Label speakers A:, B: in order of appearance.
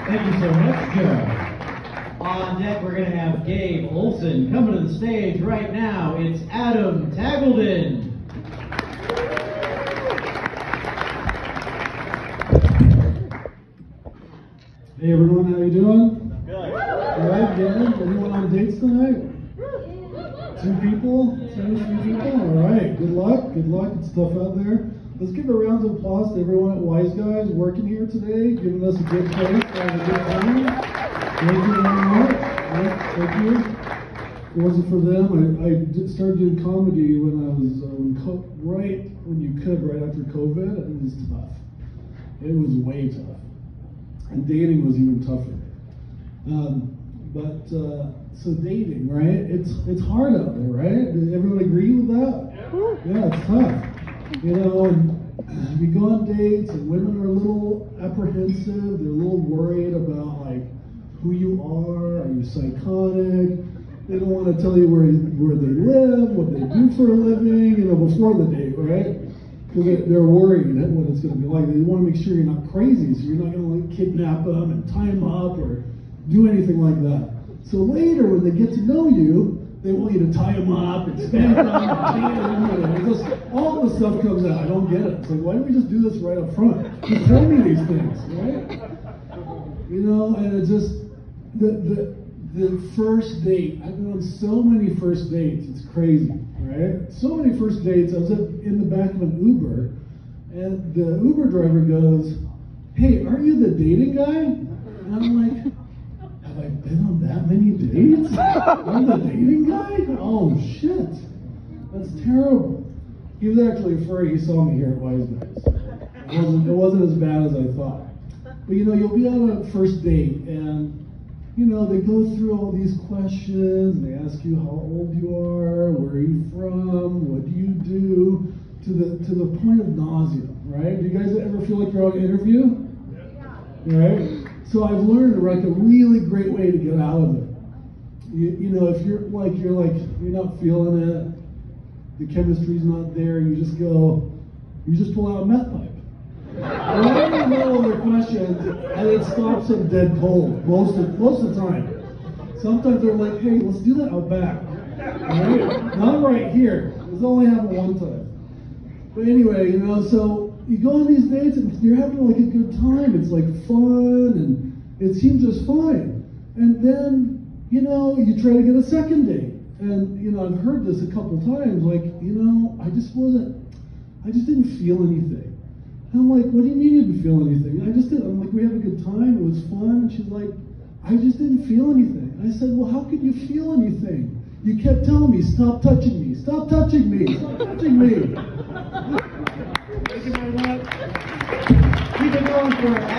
A: Thank you so much, Joe. On deck, we're going to have Gabe Olson coming to the stage right now. It's Adam Taggleton.
B: Hey everyone, how you doing? Good. Good. Anyone on dates tonight? 2 people? 3 people? All right. Good luck. Good luck. It's tough out there. Let's give a round of applause to everyone at Wise Guys working here today, giving us a good place, having a good time. Thank you very much. Thank you. If it wasn't for them, I started doing comedy when I was right after COVID, and it was tough. It was way tough. And dating was even tougher. So dating, right? It's hard out there, right? Does everyone agree with that? Yeah, it's tough. You know, and you go on dates, and women are a little apprehensive. They're a little worried about like who you are. Are you psychotic? They don't want to tell you where they live, what they do for a living. You know, before the date, right? Because they're worried what it's going to be like. They want to make sure you're not crazy, so you're not going to like kidnap them and tie them up or do anything like that. So later, when they get to know you, they want you to tie them up and spank them and just all the stuff comes out. I don't get it. It's like, why don't we just do this right up front? Just tell me these things, right? You know, and it's just the first date. I've been on so many first dates. It's crazy, right? So many first dates. I was in the back of an Uber, and the Uber driver goes, "Hey, aren't you the dating guy?" And I'm like, have I been on that many dates? I'm the dating guy? Oh shit. That's terrible. He was actually afraid. He saw me here at Wise Guys. It wasn't as bad as I thought. But you know, you'll be on a first date and you know, they go through all these questions and they ask you how old you are, where are you from, what do you do, to the point of nausea, right? Do you guys ever feel like you're on an interview? Yeah. Right? So I've learned like a really great way to get out of it. You know, if you're not feeling it, the chemistry's not there, you just pull out a meth pipe. And then you know their questions, and it stops them dead cold most of the time. Sometimes they're like, "Hey, let's do that out back." Right? Not right here. This only happened one time. But anyway, you know, so you go on these dates and you're having like a good time. It's like fun and it seems just fine. And then, you know, you try to get a second date. And, you know, I've heard this a couple times, like, you know, I just didn't feel anything. And I'm like, what do you mean you didn't feel anything? I'm like, we had a good time, it was fun. And she's like, I just didn't feel anything. I said, well, how could you feel anything? You kept telling me, stop touching me, stop touching me, stop touching me. Thank you very much. Keep it going for us.